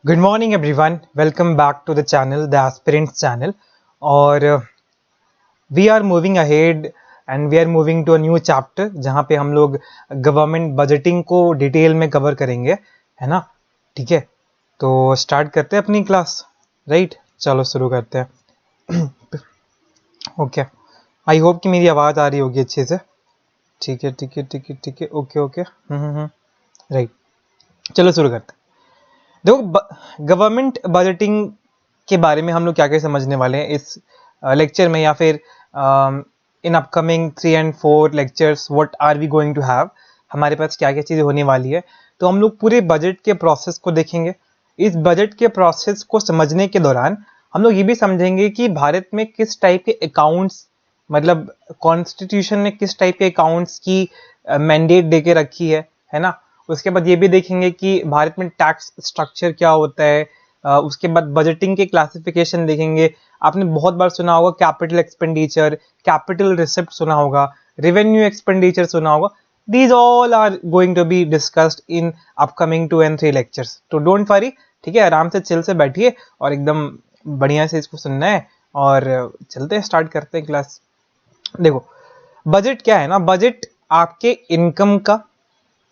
Good morning everyone. Welcome back to the channel, the Aspirants channel. और we are moving ahead and we are moving to a new chapter जहाँ पे हम लोग government budgeting को detail में cover करेंगे, है ना? ठीक है, तो स्टार्ट करते हैं अपनी क्लास, राइट? चलो शुरू करते हैं। ओके, आई होप कि मेरी आवाज़ आ रही होगी अच्छे से। ठीक है ठीक है ठीक है ठीक है, ओके ओके, राइट, चलो शुरू करते हैं। देखो, गवर्नमेंट बजटिंग के बारे में हम लोग क्या क्या समझने वाले हैं इस लेक्चर में, या फिर इन upcoming 3 and 4 lectures what are we going to have, हमारे पास क्या क्या चीज़ें होने वाली है। तो हम लोग पूरे बजट के प्रोसेस को देखेंगे। इस बजट के प्रोसेस को समझने के दौरान हम लोग ये भी समझेंगे कि भारत में किस टाइप के अकाउंट्स, मतलब कॉन्स्टिट्यूशन ने किस टाइप के अकाउंट्स की मैंडेट दे के रखी है ना? उसके बाद ये भी देखेंगे कि भारत में टैक्स स्ट्रक्चर क्या होता है। उसके बाद बजटिंग के क्लासिफिकेशन देखेंगे। आपने बहुत बार सुना होगा कैपिटल एक्सपेंडिचर, कैपिटल रिसिप्ट सुना होगा, रेवेन्यू एक्सपेंडिचर सुना होगा। These all are going to be discussed in upcoming 2 and 3 lectures. तो डोंट वरी, ठीक है, आराम से चिल से बैठिए और एकदम बढ़िया से इसको सुनना है और चलते हैं, स्टार्ट करते हैं क्लास। देखो, बजट क्या है ना? बजट आपके इनकम का,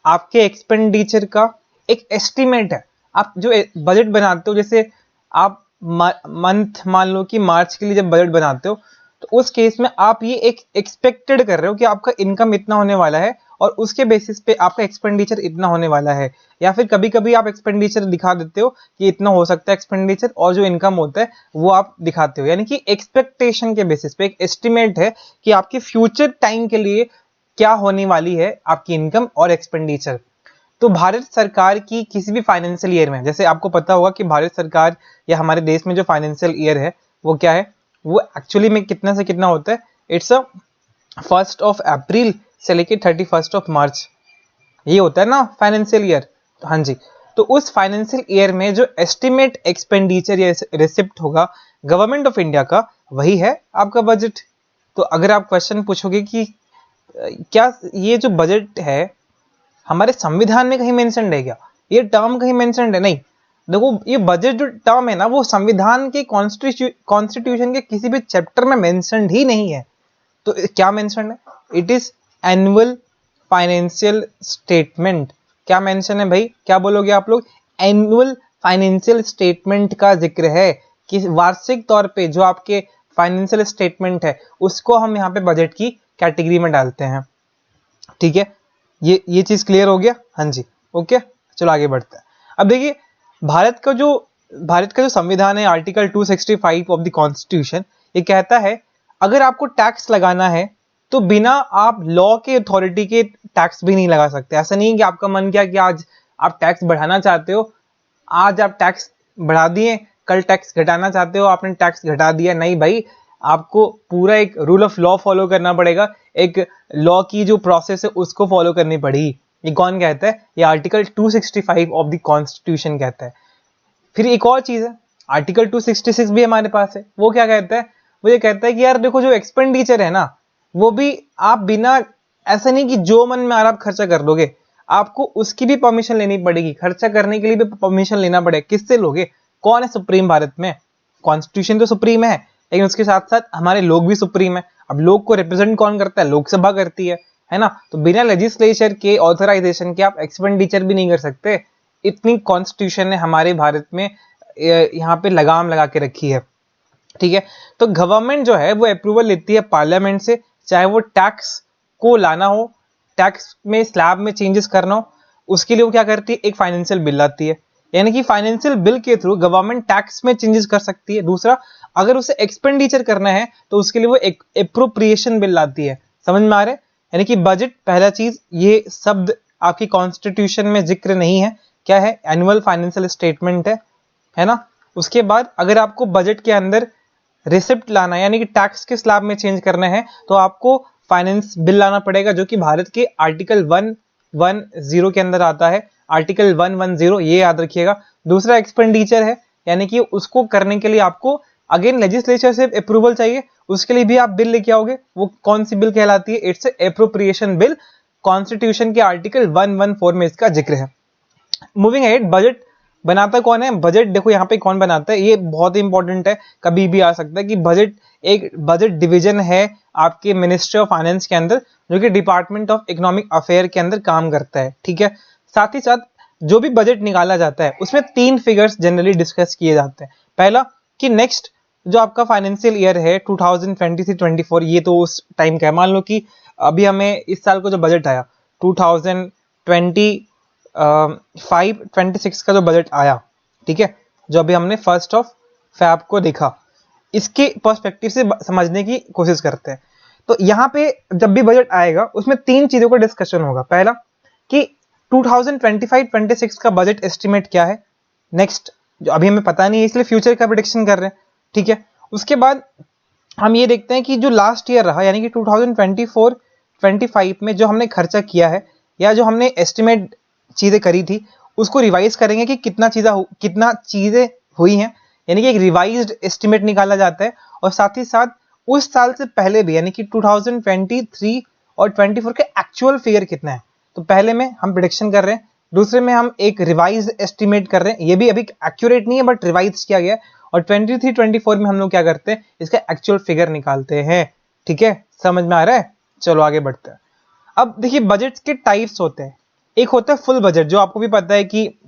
आपके एक्सपेंडिचर का एक एस्टिमेट है। आप जो बजट बनाते हो, जैसे आप मंथ मान लो कि मार्च के लिए जब बजट बनाते हो, तो उस केस में आप ये एक एक्सपेक्टेड कर रहे हो कि आपका इनकम इतना होने वाला है और उसके बेसिस पे आपका एक्सपेंडिचर इतना होने वाला है। या फिर कभी कभी आप एक्सपेंडिचर दिखा देते हो कि इतना हो सकता है एक्सपेंडिचर, और जो इनकम होता है वो आप दिखाते हो। यानी कि एक्सपेक्टेशन के बेसिस पे एक एस्टिमेट है कि आपके फ्यूचर टाइम के लिए क्या होने वाली है आपकी इनकम और एक्सपेंडिचर। तो भारत सरकार की किसी भी फाइनेंशियल ईयर में, जैसे आपको पता होगा कि भारत सरकार या हमारे देश में जो फाइनेंशियल ईयर है वो क्या है, वो एक्चुअली में कितना से कितना होता है। इट्स अ 1st of अप्रैल से लेके 31st of मार्च, ये होता है ना फाइनेंशियल ईयर। हाँ जी, तो उस फाइनेंशियल ईयर में जो एस्टिमेट एक्सपेंडिचर या रिसिप्ट होगा गवर्नमेंट ऑफ इंडिया का, वही है आपका बजट। तो अगर आप क्वेश्चन पूछोगे कि क्या ये जो बजट है हमारे संविधान में कहीं मेंशन्ड है क्या, ये टर्म कहीं मेंशन्ड है? नहीं। देखो, ये बजट जो टर्म है ना, वो संविधान के कॉन्स्टिट्यूशन के किसी भी चैप्टर में मेंशन्ड ही नहीं है। तो क्या मेंशन्ड है? It is annual financial statement. क्या मेंशन है भाई? क्या बोलोगे आप लोग? एनुअल फाइनेंशियल स्टेटमेंट का जिक्र है कि वार्षिक तौर पे जो आपके फाइनेंशियल स्टेटमेंट है उसको हम यहाँ पे बजट की कैटेगरी में डालते हैं। ठीक है, ये चीज क्लियर हो गया? हाँ जी, ओके, चलो आगे बढ़ते हैं। अब देखिए, भारत का जो संविधान है, आर्टिकल 265 ऑफ द कॉन्स्टिट्यूशन, ये कहता है अगर आपको टैक्स लगाना है तो बिना आप लॉ के अथॉरिटी के टैक्स भी नहीं लगा सकते। ऐसा नहीं है कि आपका मन किया कि आज आप टैक्स बढ़ाना चाहते हो, आज आप टैक्स बढ़ा दिए, कल टैक्स घटाना चाहते हो, आपने टैक्स घटा दिया। नहीं भाई, आपको पूरा एक रूल ऑफ लॉ फॉलो करना पड़ेगा। एक लॉ की जो प्रोसेस है उसको फॉलो करनी पड़ेगी। ये कौन कहता है? ये आर्टिकल 265 ऑफ द कॉन्स्टिट्यूशन कहता है। फिर एक और चीज है, आर्टिकल 266 भी हमारे पास है। वो क्या कहता है? वो ये कहता है कि यार देखो, जो एक्सपेंडिचर है ना, वो भी आप बिना, ऐसा नहीं कि जो मन में आ रहा आप खर्चा कर दोगे, आपको उसकी भी परमिशन लेनी पड़ेगी। खर्चा करने के लिए भी परमिशन लेना पड़ेगा। किससे लोगे? कौन है सुप्रीम भारत में? कॉन्स्टिट्यूशन तो सुप्रीम है, लेकिन उसके साथ साथ हमारे लोग भी सुप्रीम है। अब लोग को रिप्रेजेंट कौन करता है? लोकसभा करती है ना? तो बिना लेजिस्लेचर के ऑथराइजेशन के आप एक्सपेंडिचर भी नहीं कर सकते। इतनी कॉन्स्टिट्यूशन ने हमारे भारत में यहाँ पे लगाम लगा के रखी है। ठीक है, तो गवर्नमेंट जो है वो अप्रूवल लेती है पार्लियामेंट से, चाहे वो टैक्स को लाना हो, टैक्स में स्लैब में चेंजेस करना हो, उसके लिए वो क्या करती है? एक फाइनेंशियल बिल लाती है। यानी कि फाइनेंशियल बिल के थ्रू गवर्नमेंट टैक्स में चेंजेस कर सकती है। दूसरा, अगर उसे एक्सपेंडिचर करना है तो उसके लिए वो एक एप्रोप्रिएशन बिल लाती है। समझ में आ रहा है? यानी कि बजट, पहला चीज, ये शब्द आपकी कॉन्स्टिट्यूशन में जिक्र नहीं है। क्या है? एनुअल फाइनेंशियल स्टेटमेंट है ना? उसके बाद अगर आपको बजट के अंदर रिसिप्ट लाना है, यानी कि टैक्स के स्लैब में चेंज करना है, तो आपको फाइनेंस बिल लाना पड़ेगा, जो कि भारत के आर्टिकल 110 के अंदर आता है। आर्टिकल 110, ये याद रखिएगा। दूसरा एक्सपेंडिचर है, यानी कि उसको करने के लिए आपको अगेन लेजिस्लेचर से अप्रूवल चाहिए। उसके लिए भी आप बिल लेके आओगे। वो कौन सी बिल कहलाती है? It's appropriation bill. कॉन्स्टिट्यूशन के आर्टिकल 114 में इसका जिक्र है। मूविंग अहेड, बजट बनाता कौन है बजट? देखो यहाँ पे कौन बनाता है, ये बहुत इंपॉर्टेंट है, कभी भी आ सकता है कि बजट एक बजट डिवीजन है आपके मिनिस्ट्री ऑफ फाइनेंस के अंदर, जो कि डिपार्टमेंट ऑफ इकोनॉमिक अफेयर के अंदर काम करता है, ठीक है। साथ ही साथ जो भी बजट निकाला जाता है उसमें 3 फिगर्स जनरली डिस्कस किए जाते हैं। पहला कि नेक्स्ट जो आपका फाइनेंशियल ईयर है 2023-24, ये तो उस टाइम का है। मान लो कि अभी हमें इस साल को जो बजट आया 2025-26 का जो बजट आया, ठीक है, जो अभी हमने 1 फैब को देखा, इसके पर्सपेक्टिव से समझने की कोशिश करते हैं। तो यहाँ पे जब भी बजट आएगा उसमें 3 चीजों का डिस्कशन होगा। पहला कि 2025-26 का बजट एस्टिमेट क्या है, नेक्स्ट जो अभी हमें पता नहीं है इसलिए फ्यूचर का प्रेडिक्शन कर रहे हैं, ठीक है। उसके बाद हम ये देखते हैं कि जो लास्ट ईयर रहा यानी कि 2024-25 में जो हमने खर्चा किया है या जो हमने एस्टिमेट चीजें करी थी उसको रिवाइज करेंगे कि कितना चीजें हुई हैं, यानी कि एक रिवाइज्ड एस्टिमेट निकाला जाता है। और साथ ही साथ उस साल से पहले भी यानी कि 2023 और 24 के एक्चुअल फिगर कितना है, तो पहले में हम प्रेडिक्शन कर रहे हैं, दूसरे में हम एक रिवाइज एस्टिमेट कर रहे हैं, ये भी अभी एक्यूरेट नहीं है बट रिवाइज किया गया है। और 23-24 में हम लोग क्या करते हैं, इसका एक्चुअल फिगर निकालते हैं, ठीक है। समझ में आ रहा है? चलो आगे बढ़ते हैं। अब देखिए बजट के टाइप्स होते हैं। एक होता है फुल बजट, जो आपको भी पता है कि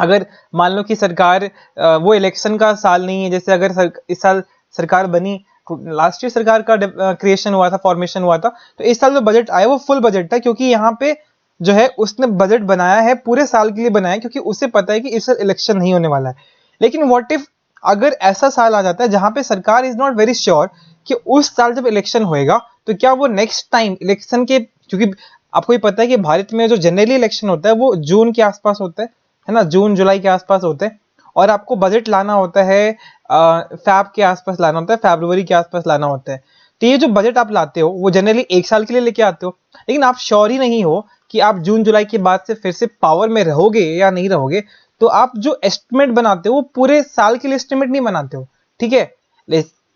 अगर मान लो कि सरकार वो इलेक्शन का साल नहीं है, जैसे अगर इस साल सरकार बनी, लास्ट ईयर सरकार का क्रिएशन हुआ था, फॉर्मेशन हुआ था, तो इस साल जो बजट आया वो फुल बजट था, क्योंकि यहाँ पे जो है उसने बजट बनाया है पूरे साल के लिए बनाया है, क्योंकि उसे पता है कि इस साल इलेक्शन नहीं होने वाला है। लेकिन व्हाट इफ अगर ऐसा साल आ जाता है जहां पे सरकार इज नॉट वेरी श्योर कि उस साल जब इलेक्शन होएगा तो क्या वो नेक्स्ट टाइम इलेक्शन के, क्योंकि आपको ही पता है कि भारत में जो जनरली इलेक्शन होता है वो जून के आसपास होता है ना, जून जुलाई के आसपास होते हैं, और आपको बजट लाना होता है फैब के आसपास लाना होता है, फरवरी के आसपास लाना होता है। तो ये जो बजट आप लाते हो वो जनरली 1 साल के लिए लेके आते हो, लेकिन आप श्योर ही नहीं हो कि आप जून जुलाई के बाद से फिर से पावर में रहोगे या नहीं रहोगे, तो आप जो एस्टिमेट बनाते हो वो पूरे साल के लिए एस्टिमेट नहीं बनाते हो, ठीक है।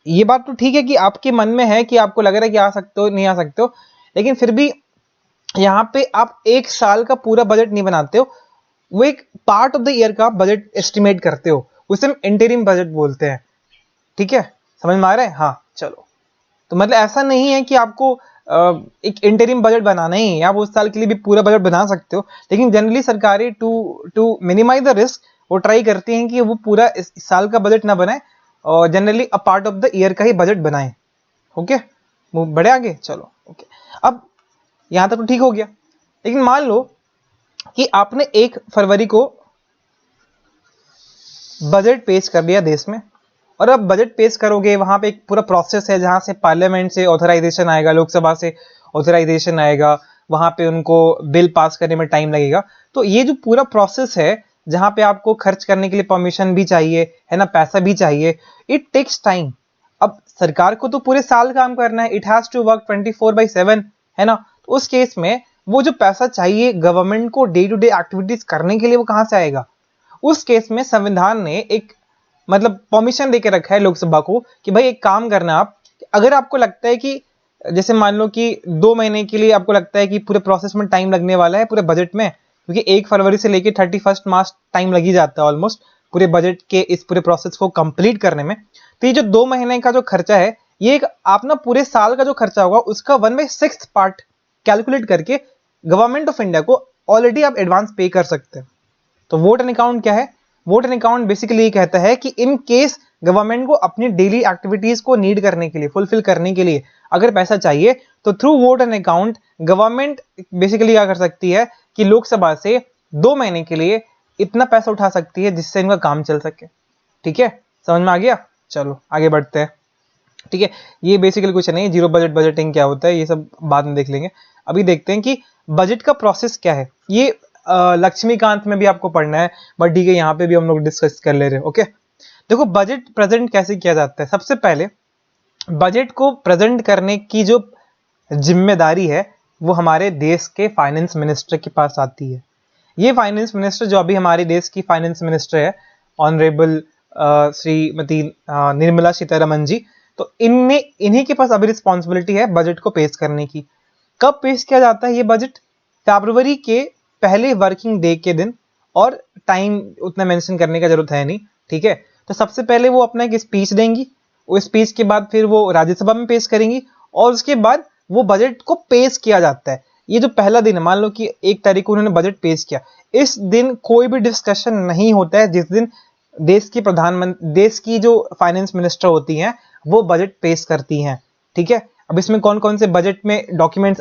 ये बात तो ठीक है कि आपके मन में है कि आपको लग रहा है कि आ सकते हो नहीं आ सकते हो, लेकिन फिर भी यहाँ पे आप 1 साल का पूरा बजट नहीं बनाते हो, वो एक पार्ट ऑफ द ईयर का बजट एस्टिमेट करते हो, उसे हम इंटरिम बजट बोलते हैं, ठीक है। समझ में आ रहा है? हाँ चलो। तो मतलब ऐसा नहीं है कि आपको एक इंटरिम बजट बनाना ही है, आप उस साल के लिए भी पूरा बजट बना सकते हो, लेकिन जनरली सरकारें टू मिनिमाइज द रिस्क वो ट्राई करती हैं कि वो पूरा इस साल का बजट ना बनाए और generally a part of the year का ही बजट बनाए। ओके, बढ़े आगे, चलो। ओके, अब यहां तक तो ठीक हो गया, लेकिन मान लो कि आपने 1 फरवरी को बजट पेश कर दिया देश में, और अब बजट पेश करोगे वहां पे एक पूरा प्रोसेस है जहां से पार्लियामेंट से ऑथराइजेशन आएगा, लोकसभा से ऑथराइजेशन आएगा, वहां पे उनको बिल पास करने में टाइम लगेगा। तो ये जो पूरा प्रोसेस है जहां पे आपको खर्च करने के लिए परमिशन भी चाहिए है ना, पैसा भी चाहिए, इट टेक्स टाइम। अब सरकार को तो पूरे साल काम करना है, इट हैज टू वर्क 24/7, है ना। तो उस केस में वो जो पैसा चाहिए गवर्नमेंट को डे टू डे एक्टिविटीज करने के लिए, वो कहां से आएगा? उस केस में संविधान ने एक मतलब परमिशन देके रखा है लोकसभा को कि भाई एक काम करना आप, अगर आपको लगता है कि जैसे मान लो कि 2 महीने के लिए आपको लगता है कि पूरे प्रोसेस में टाइम लगने वाला है पूरे बजट में, क्योंकि 1 फरवरी से लेकर 31 मार्च टाइम लग ही जाता है ऑलमोस्ट पूरे बजट के इस पूरे प्रोसेस को कंप्लीट करने में। तो ये जो 2 महीने का जो खर्चा है, ये एक आप ना पूरे साल का जो खर्चा होगा उसका 1/6 पार्ट कैलकुलेट करके गवर्नमेंट ऑफ इंडिया को ऑलरेडी आप एडवांस पे कर सकते हैं। तो वोट एन अकाउंट क्या है? वोट एन अकाउंट बेसिकली ये कहता है कि इन केस गवर्नमेंट को अपनी डेली एक्टिविटीज को नीड करने के लिए, फुलफिल करने के लिए अगर पैसा चाहिए, तो through vote an account government basically क्या कर सकती है कि लोकसभा से 2 महीने के लिए इतना पैसा उठा सकती है जिससे इनका काम चल सके, ठीक है। समझ में आ गया? चलो आगे बढ़ते हैं, ठीक है। ये बेसिकली कुछ नहीं, जीरो बजट बजटिंग क्या होता है ये सब बाद में देख लेंगे। अभी देखते हैं कि बजट का प्रोसेस क्या है। ये लक्ष्मीकांत में भी आपको पढ़ना है, बट ठीक है यहाँ पे भी हम लोग डिस्कस कर ले रहे हैं। ओके, देखो बजट प्रेजेंट कैसे किया जाता है। सबसे पहले बजट को प्रेजेंट करने की जो जिम्मेदारी है वो हमारे देश के फाइनेंस मिनिस्टर के पास आती है। ये फाइनेंस मिनिस्टर जो अभी हमारे देश की फाइनेंस मिनिस्टर है, ऑनरेबल श्रीमती निर्मला सीतारमन जी, तो इन्हीं के पास अभी रिस्पॉन्सिबिलिटी है बजट को पेश करने की। कब पेश किया जाता है ये बजट? फरवरी के पहले वर्किंग डे के दिन, और टाइम उतना मेंशन करने का जरूरत है नहीं, ठीक है। तो सबसे पहले वो अपना एक स्पीच देंगी, वो स्पीच के बाद फिर वो राज्यसभा में पेश करेंगी और उसके बाद वो बजट को पेश किया जाता है। ये जो पहला दिन है, मान लो कि 1 तारीख को उन्होंने बजट पेश किया, इस दिन कोई भी डिस्कशन नहीं होता है। जिस दिन देश की प्रधानमंत्री, देश की जो फाइनेंस मिनिस्टर होती हैं वो बजट पेश करती हैं, ठीक है। अब इसमें कौन कौन से बजट में डॉक्यूमेंट्स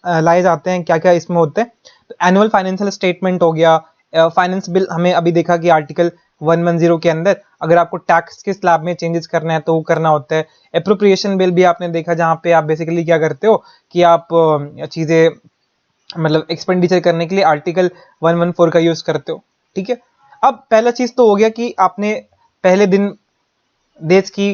लाए जाते हैं, क्या क्या इसमें होते हैं, तो एनुअल फाइनेंशियल स्टेटमेंट हो गया, फाइनेंस बिल, हमें अभी देखा कि आर्टिकल 110 के अंदर अगर आपको टैक्स के स्लैब में चेंजेस करना है तो वो करना होता है। एप्रोप्रिएशन बिल भी आपने देखा, जहां पे आप बेसिकली क्या करते हो कि आप चीजें मतलब एक्सपेंडिचर करने के लिए आर्टिकल 114 का यूज करते हो, ठीक है। अब पहला चीज तो हो गया कि आपने पहले दिन देश की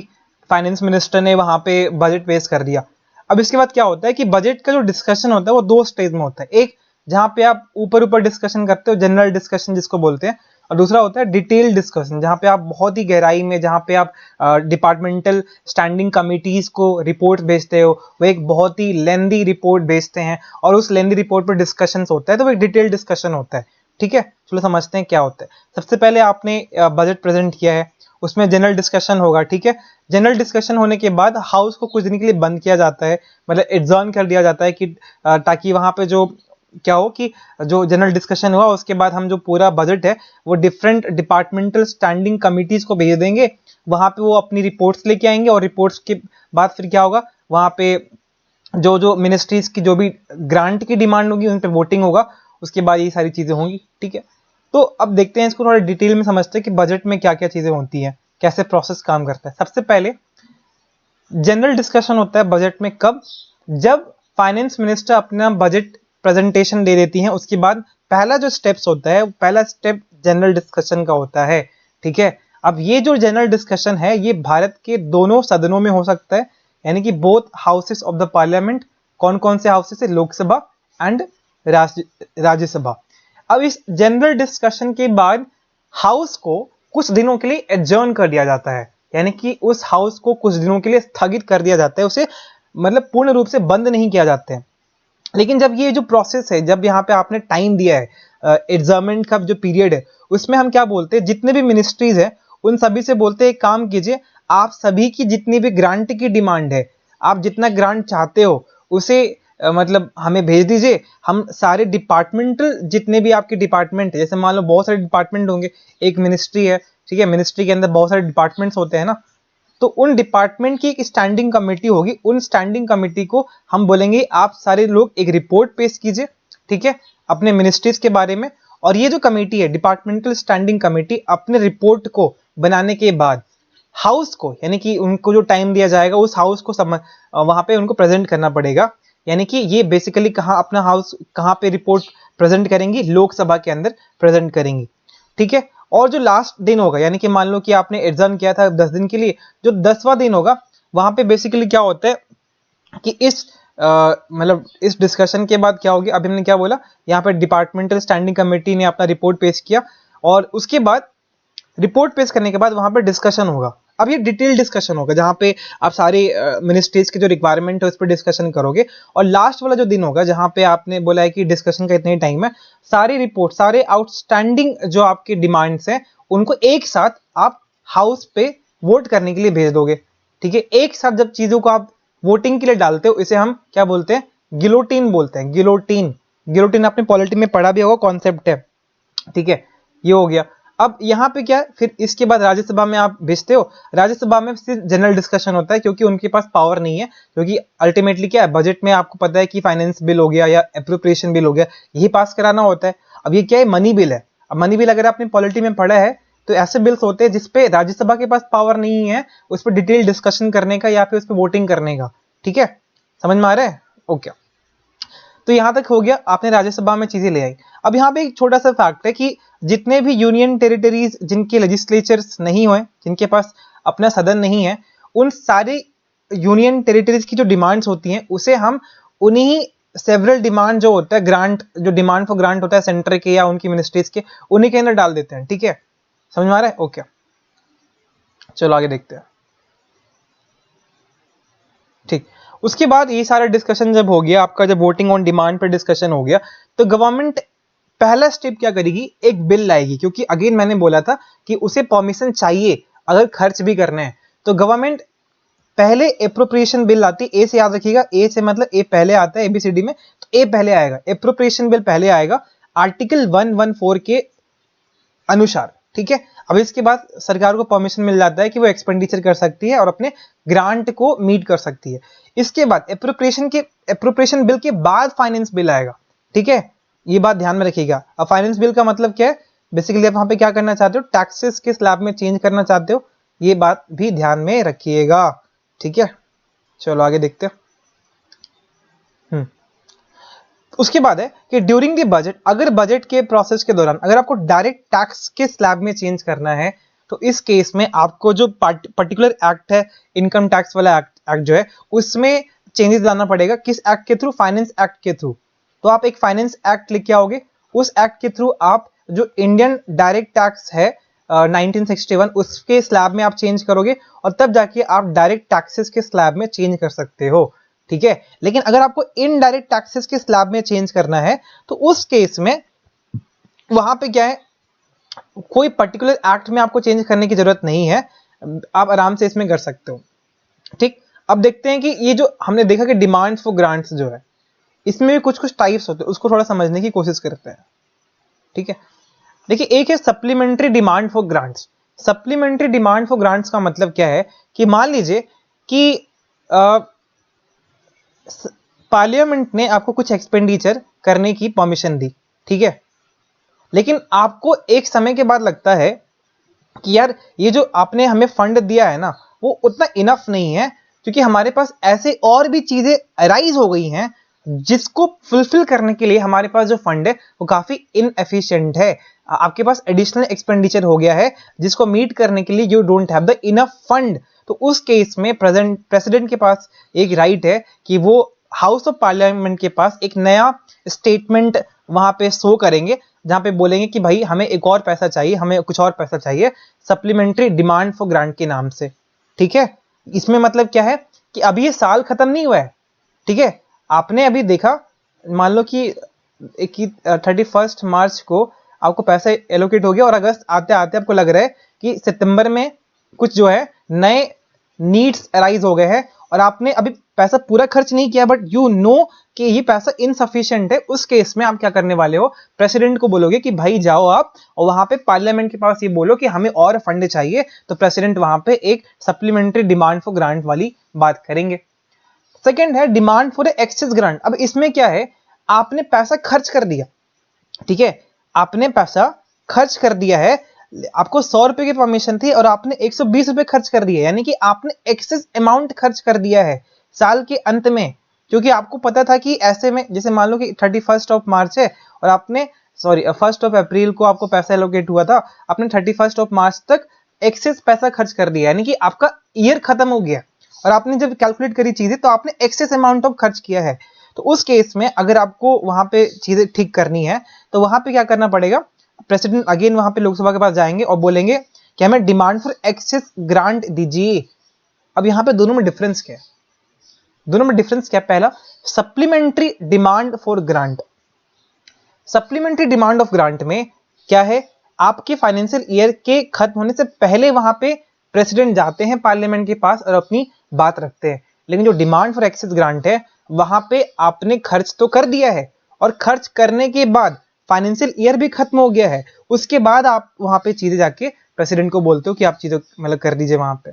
फाइनेंस मिनिस्टर ने वहां पे बजट पेश कर दिया। अब इसके बाद क्या होता है कि बजट का जो डिस्कशन होता है वो 2 स्टेज में होता है। एक जहां पे आप ऊपर ऊपर डिस्कशन करते हो, जनरल डिस्कशन जिसको बोलते हैं, और दूसरा होता है डिटेल डिस्कशन, जहां पे आप बहुत ही गहराई में, जहां पे आप डिपार्टमेंटल स्टैंडिंग कमिटीज को रिपोर्ट भेजते हो, वो एक बहुत ही लेंदी रिपोर्ट भेजते हैं और उस लेंदी रिपोर्ट पर डिस्कशन होता है, तो वो एक डिटेल डिस्कशन होता है, ठीक है। चलो समझते हैं क्या होता है। सबसे पहले आपने बजट प्रेजेंट किया है, उसमें जनरल डिस्कशन होगा, ठीक है। जनरल डिस्कशन होने के बाद हाउस को कुछ दिन के लिए बंद किया जाता है, मतलब एडजॉर्न कर दिया जाता है कि ताकि वहां पे जो क्या हो कि जो जनरल डिस्कशन हुआ उसके बाद हम जो पूरा बजट है वो डिफरेंट डिपार्टमेंटल स्टैंडिंग कमिटीज को भेज देंगे, वहां पे वो अपनी रिपोर्ट्स लेके आएंगे और रिपोर्ट्स के बाद फिर क्या होगा, वहां पे जो जो मिनिस्ट्रीज की जो भी ग्रांट की डिमांड होगी उन पर वोटिंग होगा, उसके बाद ये सारी चीजें होंगी, ठीक है। तो अब देखते हैं इसको थोड़ा डिटेल में समझते हैं कि बजट में क्या क्या चीजें होती हैं, कैसे प्रोसेस काम करता है। सबसे पहले जनरल डिस्कशन होता है बजट में, कब, जब फाइनेंस मिनिस्टर अपना बजट प्रेजेंटेशन दे देती हैं, उसके बाद पहला जो स्टेप्स होता है, पहला स्टेप जनरल डिस्कशन का होता है, ठीक है। अब ये जो जनरल डिस्कशन है ये भारत के दोनों सदनों में हो सकता है, यानी कि both houses of the parliament. कौन कौन से हाउसेस है, लोकसभा एंड राज्यसभा। अब इस जनरल डिस्कशन के बाद हाउस को कुछ दिनों के लिए एडजर्न कर दिया जाता है, यानी कि उस हाउस को कुछ दिनों के लिए स्थगित कर दिया जाता है, उसे मतलब पूर्ण रूप से बंद नहीं किया जाता है। लेकिन जब ये जो प्रोसेस है, जब यहाँ पे आपने टाइम दिया है, एग्जामिनेंट का जो पीरियड है, उसमें हम क्या बोलते हैं, जितने भी मिनिस्ट्रीज है उन सभी से बोलते हैं एक काम कीजिए, आप सभी की जितनी भी ग्रांट की डिमांड है, आप जितना ग्रांट चाहते हो उसे मतलब हमें भेज दीजिए। हम सारे डिपार्टमेंटल, जितने भी आपके डिपार्टमेंट है, जैसे मान लो बहुत सारे डिपार्टमेंट होंगे, एक मिनिस्ट्री है, ठीक है, मिनिस्ट्री के अंदर बहुत सारे डिपार्टमेंट्स होते हैं ना, तो उन डिपार्टमेंट की एक स्टैंडिंग कमेटी होगी, उन स्टैंडिंग कमेटी को हम बोलेंगे आप सारे लोग एक रिपोर्ट पेश कीजिए, ठीक है, अपने मिनिस्ट्रीज के बारे में। और ये जो कमेटी है, डिपार्टमेंटल स्टैंडिंग कमेटी, अपने रिपोर्ट को बनाने के बाद हाउस को, यानी कि उनको जो टाइम दिया जाएगा उस हाउस को वहां पे उनको प्रेजेंट करना पड़ेगा। यानी कि ये बेसिकली कहाँ अपना हाउस कहाँ पे रिपोर्ट प्रेजेंट करेंगी, लोकसभा के अंदर प्रेजेंट करेंगी, ठीक है। और जो लास्ट दिन होगा, यानी कि मान लो कि आपने एग्जाम किया था 10 दिन के लिए, जो 10वां दिन होगा वहां पे बेसिकली क्या होता है कि इस मतलब इस डिस्कशन के बाद क्या होगी, अभी हमने क्या बोला, यहाँ पे डिपार्टमेंटल स्टैंडिंग कमेटी ने अपना रिपोर्ट पेश किया और उसके बाद रिपोर्ट पेश करने के बाद वहां पे डिस्कशन होगा। अब ये डिटेल डिस्कशन होगा जहां पे आप सारे मिनिस्ट्रीज के जो रिक्वायरमेंट है उस पर डिस्कशन करोगे। और लास्ट वाला जो दिन होगा जहां पे आपने बोला है कि डिस्कशन का इतना ही टाइम है, सारी रिपोर्ट, सारे आउटस्टैंडिंग जो आपके डिमांड्स हैं उनको एक साथ आप हाउस पे वोट करने के लिए भेज दोगे, ठीक है। एक साथ जब चीजों को आप वोटिंग के लिए डालते हो, इसे हम क्या बोलते हैं, गिलोटिन बोलते हैं, गिलोटिन। गिलोटिन आपने पॉलिटी में पढ़ा भी होगा, कॉन्सेप्ट है, ठीक है। ये हो गया। अब यहाँ पे क्या, फिर इसके बाद राज्यसभा में आप भेजते हो, राज्यसभा में सिर्फ जनरल डिस्कशन होता है क्योंकि उनके पास पावर नहीं है, क्योंकि अल्टीमेटली क्या है, बजट में आपको पता है कि फाइनेंस बिल हो गया या अप्रोप्रिएशन बिल हो गया, यही पास कराना होता है। अब ये क्या है, मनी बिल है। अब मनी बिल अगर आपने पॉलिटी में पढ़ा है तो ऐसे बिल्स होते हैं जिसपे राज्यसभा के पास पावर नहीं है उस पर डिटेल डिस्कशन करने का या फिर उस पर वोटिंग करने का, ठीक है। समझ में आ रहा है, ओके। तो यहां तक हो गया, आपने राज्यसभा में चीजें ले आई। अब यहाँ पे एक छोटा सा फैक्ट है कि जितने भी यूनियन टेरिटरीज जिनके लेजिस्लेचर्स नहीं हुए, जिनके पास अपना सदन नहीं है, उन सारे यूनियन टेरिटरीज की जो डिमांड्स होती हैं उसे हम उन्हीं सेवरल डिमांड जो होता है, ग्रांट, जो डिमांड फॉर ग्रांट होता है सेंटर के या उनकी मिनिस्ट्रीज के, उन्हीं के अंदर डाल देते हैं, ठीक है। समझ में आ रहा है, ओके। चलो आगे देखते हैं, ठीक। उसके बाद ये सारा डिस्कशन जब हो गया आपका, जब वोटिंग ऑन डिमांड पर डिस्कशन हो गया, तो गवर्नमेंट पहला स्टेप क्या करेगी, एक बिल लाएगी, क्योंकि अगेन मैंने बोला था कि उसे परमिशन चाहिए अगर खर्च भी करना है। तो गवर्नमेंट पहले एप्रोप्रिएशन बिल लाती है, ए से याद रखिएगा, ए से मतलब ए पहले आता है एबीसीडी में, तो ए पहले आएगा, एप्रोप्रिएशन बिल पहले आएगा आर्टिकल 114 के अनुसार, ठीक है। अब इसके बाद सरकार को परमिशन मिल जाता है कि वो एक्सपेंडिचर कर सकती है और अपने ग्रांट को मीट कर सकती है। इसके बाद एप्रोप्रिएशन बिल के बाद फाइनेंस बिल आएगा, ठीक है, ये बात ध्यान में रखिएगा। अब फाइनेंस बिल का मतलब क्या है, बेसिकली आप वहां पे क्या करना चाहते हो, टैक्सेस के स्लैब में चेंज करना चाहते हो, ये बात भी ध्यान में रखिएगा, ठीक है। चलो आगे देखते हैं। उसके बाद है कि ड्यूरिंग द बजट, अगर बजट के प्रोसेस के दौरान अगर आपको डायरेक्ट टैक्स के स्लैब में चेंज करना है, तो इस केस में आपको जो पर्टिकुलर एक्ट है, इनकम टैक्स वाला एक्ट जो है, उसमें चेंजेस लाना पड़ेगा। किस एक्ट के थ्रू, फाइनेंस एक्ट के थ्रू। तो आप एक फाइनेंस एक्ट लेके आओगे, उस एक्ट के थ्रू आप जो इंडियन डायरेक्ट टैक्स है 1961 उसके स्लैब में आप चेंज करोगे, और तब जाके आप डायरेक्ट टैक्सेस के स्लैब में चेंज कर सकते हो, ठीक है। लेकिन अगर आपको इनडायरेक्ट टैक्सेस के स्लैब में चेंज करना है, तो उस केस में वहां पे क्या है, कोई पर्टिकुलर एक्ट में आपको चेंज करने की जरूरत नहीं है, आप आराम से इसमें कर सकते हो, ठीक। अब देखते हैं कि ये जो हमने देखा कि डिमांड फॉर ग्रांट्स जो है, इसमें भी कुछ कुछ टाइप्स होते हैं, उसको थोड़ा समझने की कोशिश करते हैं, ठीक है। देखिए, एक है supplementary demand for grants. Supplementary demand for grants का मतलब क्या है कि मान लीजिए कि पार्लियामेंट ने आपको कुछ एक्सपेंडिचर करने की परमिशन दी, ठीक है, लेकिन आपको एक समय के बाद लगता है कि यार ये जो आपने हमें फंड दिया है ना, वो उतना इनफ नहीं है, क्योंकि हमारे पास ऐसे और भी चीजें अराइज हो गई हैं जिसको फुलफिल करने के लिए हमारे पास जो फंड है वो काफी इनएफिशिएंट है। आपके पास एडिशनल एक्सपेंडिचर हो गया है जिसको मीट करने के लिए you don't have the enough fund. तो उस केस में प्रेसिडेंट के पास एक राइट है कि वो हाउस ऑफ पार्लियामेंट के पास एक नया स्टेटमेंट वहां पे शो करेंगे, जहां पे बोलेंगे कि भाई हमें एक और पैसा चाहिए, हमें कुछ और पैसा चाहिए, सप्लीमेंट्री डिमांड फॉर ग्रांट के नाम से, ठीक है। इसमें मतलब क्या है कि अभी ये साल खत्म नहीं हुआ है, ठीक है। आपने अभी देखा, मान लो कि 31 मार्च को आपको पैसा एलोकेट हो गया, और अगस्त आते आते आपको लग रहा है कि सितंबर में कुछ जो है नए नीड्स अराइज हो गए हैं, और आपने अभी पैसा पूरा खर्च नहीं किया, बट यू नो कि ये पैसा इनसफिशिएंट है। उस केस में आप क्या करने वाले हो, प्रेसिडेंट को बोलोगे कि भाई जाओ आप और वहां पे पार्लियामेंट के पास ये बोलो कि हमें और फंड चाहिए, तो प्रेसिडेंट वहां पे एक सप्लीमेंट्री डिमांड फॉर ग्रांट वाली बात करेंगे। सेकेंड है डिमांड फॉर एक्सेस ग्रांट। अब इसमें क्या है, आपने पैसा खर्च कर दिया, ठीक है, आपने पैसा खर्च कर दिया है, आपको 100 रुपए की परमिशन थी और आपने 120 रुपए खर्च कर दिए, यानी कि आपने एक्सेस अमाउंट खर्च कर दिया है साल के अंत में, क्योंकि आपको पता था कि ऐसे में, जैसे मान लो कि 31 मार्च है और आपने 1 अप्रैल को आपको पैसा एलोकेट हुआ था, आपने 31 मार्च तक एक्सेस पैसा खर्च कर दिया, यानी कि आपका ईयर खत्म हो गया, और आपने जब कैलकुलेट करी चीजें तो आपने एक्सेस अमाउंट ऑफ खर्च किया है। तो उस केस में अगर आपको वहां पे चीजें ठीक करनी है, तो वहां पे क्या करना पड़ेगा, प्रेसिडेंट अगेन वहां पे लोकसभा के पास जाएंगे और बोलेंगे कि हमें डिमांड फॉर एक्सेस ग्रांट दीजिए। अब यहाँ पे दोनों में डिफरेंस क्या है, दोनों में डिफरेंस क्या है, पहला supplementary demand for grant. Supplementary demand of grant में क्या है, आपके फाइनेंशियल ईयर के खत्म होने से पहले वहां पे प्रेसिडेंट जाते हैं पार्लियामेंट के पास और अपनी बात रखते हैं। लेकिन जो डिमांड फॉर एक्सेस ग्रांट है, वहां पे आपने खर्च तो कर दिया है, और खर्च करने के बाद फाइनेंशियल ईयर भी खत्म हो गया है, उसके बाद आप वहां पे चीजें जाके प्रेसिडेंट को बोलते हो कि आप चीजें मतलब कर दीजिए वहां पे,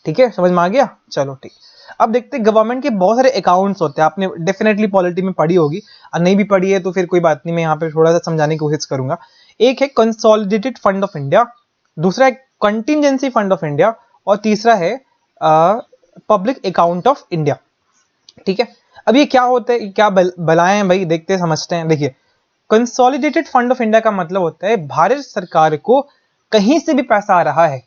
ठीक है, समझ में आ गया। चलो ठीक, अब देखते हैं गवर्नमेंट के बहुत सारे अकाउंट्स होते हैं, आपने डेफिनेटली पॉलिटी में पढ़ी होगी, और नहीं भी पढ़ी है तो फिर कोई बात नहीं, मैं यहाँ पे थोड़ा सा समझाने की कोशिश करूंगा। एक है कंसोलिडेटेड फंड ऑफ इंडिया, दूसरा है कंटिजेंसी फंड ऑफ इंडिया, और तीसरा है पब्लिक अकाउंट ऑफ इंडिया, ठीक है। अब ये क्या होता है, क्या बलाएं हैं भाई, देखते समझते हैं। देखिए, कंसोलिडेटेड फंड ऑफ इंडिया का मतलब होता है भारत सरकार को कहीं से भी पैसा आ रहा है,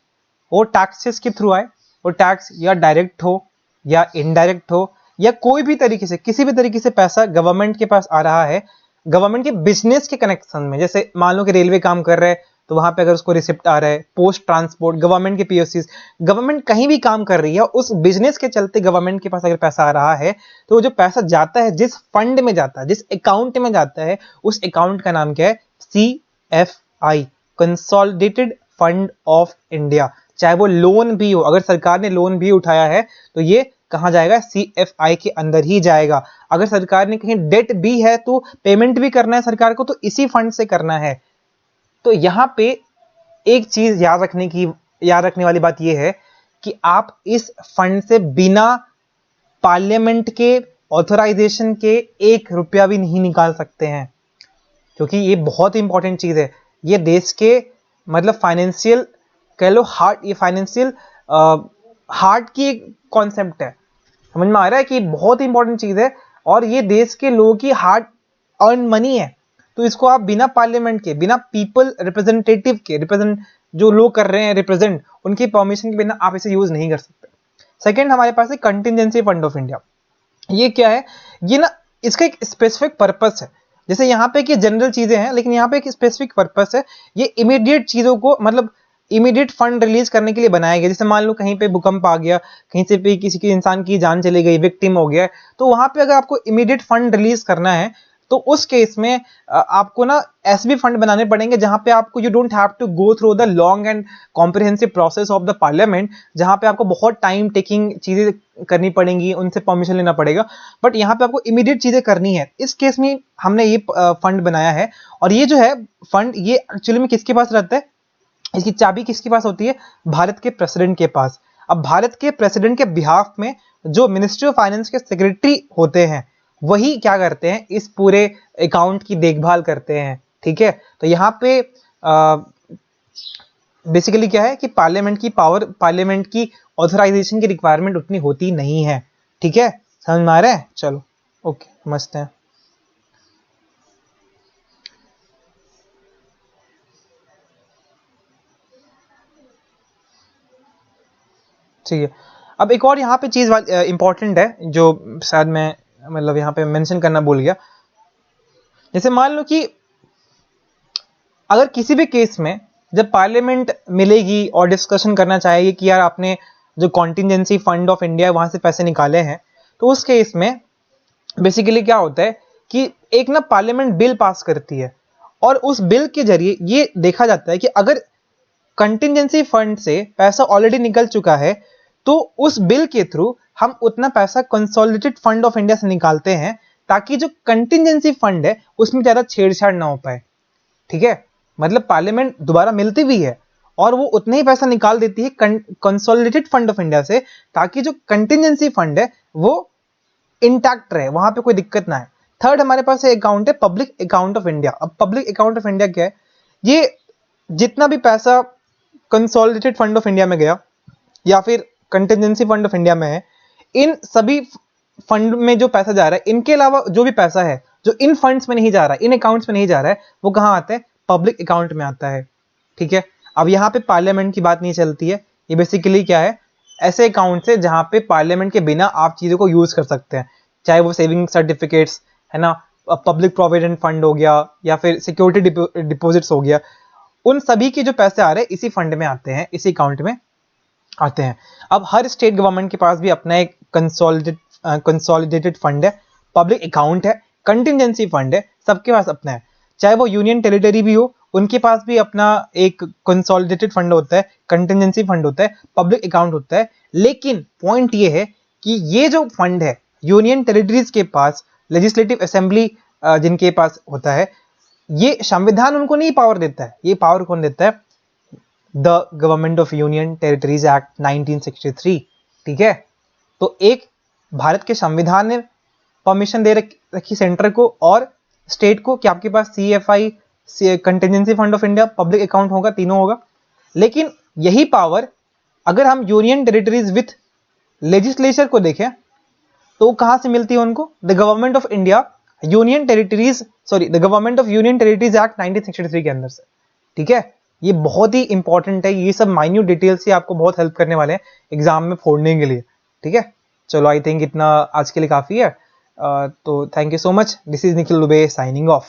वो टैक्सेस के थ्रू आए, वो टैक्स या डायरेक्ट हो या इनडायरेक्ट हो, या कोई भी तरीके से, किसी भी तरीके से पैसा गवर्नमेंट के पास आ रहा है, गवर्नमेंट के बिजनेस के कनेक्शन में। जैसे मान लो कि रेलवे काम कर रहे हैं, तो वहां पे अगर उसको रिसिप्ट आ रहा है, पोस्ट ट्रांसपोर्ट, गवर्नमेंट के पीओसी, गवर्नमेंट कहीं भी काम कर रही है, उस बिजनेस के चलते गवर्नमेंट के पास अगर पैसा आ रहा है, तो जो पैसा जाता है, जिस फंड में जाता है, जिस अकाउंट में जाता है, उस अकाउंट का नाम क्या है, CFI, consolidated fund of India. चाहे वो लोन भी हो, अगर सरकार ने लोन भी उठाया है तो ये कहाँ जाएगा? CFI के अंदर ही जाएगा। अगर सरकार ने कहीं डेट भी है तो पेमेंट भी करना है सरकार को, तो इसी फंड से करना है। तो यहाँ पे एक चीज याद रखने वाली बात यह है कि आप इस फंड से बिना पार्लियामेंट के ऑथराइजेशन के 1 रुपया भी नहीं निकाल सकते हैं, क्योंकि ये बहुत इंपॉर्टेंट चीज है। ये देश के मतलब फाइनेंशियल कह लो हार्ट, ये फाइनेंशियल हार्ट की एक कॉन्सेप्ट है। समझ में आ रहा है कि बहुत इंपॉर्टेंट चीज है और ये देश के लोगों की हार्ड अर्न मनी है। तो इसको आप बिना पार्लियामेंट के, बिना पीपल रिप्रेजेंटेटिव के, रिप्रेजेंट जो लोग कर रहे हैं रिप्रेजेंट, उनकी परमिशन के बिना आप इसे यूज नहीं कर सकते। सेकेंड हमारे पास है कंटिजेंसी फंड ऑफ इंडिया। ये क्या है? ये ना इसका एक स्पेसिफिक पर्पस है। जैसे यहाँ पे कि जनरल चीजें हैं, लेकिन यहाँ पे एक स्पेसिफिक पर्पस है। ये इमीडिएट चीजों को मतलब इमीडिएट फंड रिलीज करने के लिए बनाया गया। जैसे मान लो कहीं पे भूकंप आ गया, कहीं से भी किसी की इंसान की जान चली गई, विक्टिम हो गया है, तो वहां पे अगर आपको इमीडिएट फंड रिलीज करना है तो उस केस में आपको ना ऐसे भी फंड बनाने पड़ेंगे जहां पे आपको you don't have to go through the long and comprehensive process of the parliament, जहां पे आपको बहुत टाइम टेकिंग चीजें करनी पड़ेंगी, उनसे परमिशन लेना पड़ेगा। बट यहाँ पे आपको इमीडिएट चीजें करनी है। इस केस में हमने ये फंड बनाया है। और ये जो है फंड, ये एक्चुअली में किसके पास रहता है? इसकी चाबी किसके पास होती है? भारत के प्रेसिडेंट के पास। अब भारत के प्रेसिडेंट के बिहाफ में जो मिनिस्ट्री ऑफ फाइनेंस के सेक्रेटरी होते हैं, वही क्या करते हैं? इस पूरे अकाउंट की देखभाल करते हैं। ठीक है, तो यहाँ पे बेसिकली क्या है कि पार्लियामेंट की पावर, पार्लियामेंट की ऑथराइजेशन की रिक्वायरमेंट उतनी होती नहीं है। ठीक है, समझ में आ रहा है? चलो ओके, मस्त है। ठीक है, अब एक और यहाँ पे चीज इंपॉर्टेंट है जो शायद मैं मतलब यहाँ पे मेंशन करना भूल गया। जैसे मान लो कि अगर किसी भी केस में जब पार्लियामेंट मिलेगी और डिस्कशन करना चाहेगी कि यार आपने जो कॉन्टिजेंसी फंड ऑफ इंडिया वहां से पैसे निकाले हैं, तो उस केस में बेसिकली क्या होता है कि एक ना पार्लियामेंट बिल पास करती है और उस बिल के जरिए ये देखा जाता है कि अगर कंटिजेंसी फंड से पैसा ऑलरेडी निकल चुका है तो उस बिल के थ्रू हम उतना पैसा कंसोलिडेटेड फंड ऑफ इंडिया से निकालते हैं, ताकि जो कंटिजेंसी फंड है उसमें ज्यादा छेड़छाड़ ना हो पाए। ठीक है, मतलब पार्लियामेंट दोबारा मिलती भी है और वो उतना ही पैसा निकाल देती है कंसोलिडेटेड फंड ऑफ इंडिया से, ताकि जो कंटिजेंसी फंड है वो इंटैक्ट रहे, वहां पे कोई दिक्कत ना है। थर्ड हमारे पास अकाउंट है पब्लिक अकाउंट ऑफ इंडिया। अब पब्लिक अकाउंट ऑफ इंडिया क्या है? ये जितना भी पैसा कंसोलिडेटेड फंड ऑफ इंडिया में गया या फिर कंटिजेंसी फंड ऑफ इंडिया में है, इन सभी फंड में जो पैसा जा रहा है, इनके अलावा जो भी पैसा है जो इन फंड्स में नहीं जा रहा है, इन अकाउंट्स में नहीं जा रहा है, वो कहां आता है? पब्लिक अकाउंट में आता है। ठीक है, अब यहाँ पे पार्लियामेंट की बात नहीं चलती है। ये बेसिकली क्या है? ऐसे अकाउंट से जहां पे पार्लियामेंट के बिना आप चीजों को यूज कर सकते हैं, चाहे वो सेविंग सर्टिफिकेट्स है ना, पब्लिक प्रोविडेंट फंड हो गया या फिर सिक्योरिटी डिपॉजिट्स हो गया, उन सभी के जो पैसे आ रहे हैं इसी फंड में आते हैं, इसी अकाउंट में आते हैं। अब हर स्टेट गवर्नमेंट के पास भी अपना एक कंसोलिडेटेड फंड है, पब्लिक अकाउंट है, कंटिजेंसी फंड है, सबके पास अपना है। चाहे वो यूनियन टेरिटरी भी हो, उनके पास भी अपना एक कंसोलिडेटेड फंड होता है, कंटिजेंसी फंड होता है, पब्लिक अकाउंट होता है। लेकिन पॉइंट ये है कि ये जो फंड है यूनियन टेरिटरीज के पास, लेजिस्लेटिव असेंबली जिनके पास होता है, ये संविधान उनको नहीं पावर देता है। ये पावर कौन देता है? The government of union territories act 1963। ठीक है, तो एक भारत के संविधान ने परमिशन दे रखी सेंटर को और स्टेट को कि आपके पास CFI, contingency fund of India, public account होगा, तीनों होगा। लेकिन यही पावर अगर हम यूनियन टेरिटरीज विथ लेजिस्लेचर को देखें तो कहां से मिलती है उनको? The government of India union territories, sorry, the government of union territories act 1963 के अंदर से। ठीक है, ये बहुत ही इंपॉर्टेंट है। ये सब माइन्यूट डिटेल्स ही आपको बहुत हेल्प करने वाले हैं एग्जाम में फोड़ने के लिए। ठीक है, चलो आई थिंक इतना आज के लिए काफी है। तो thank you so much. This is Nikhil Dubey signing off.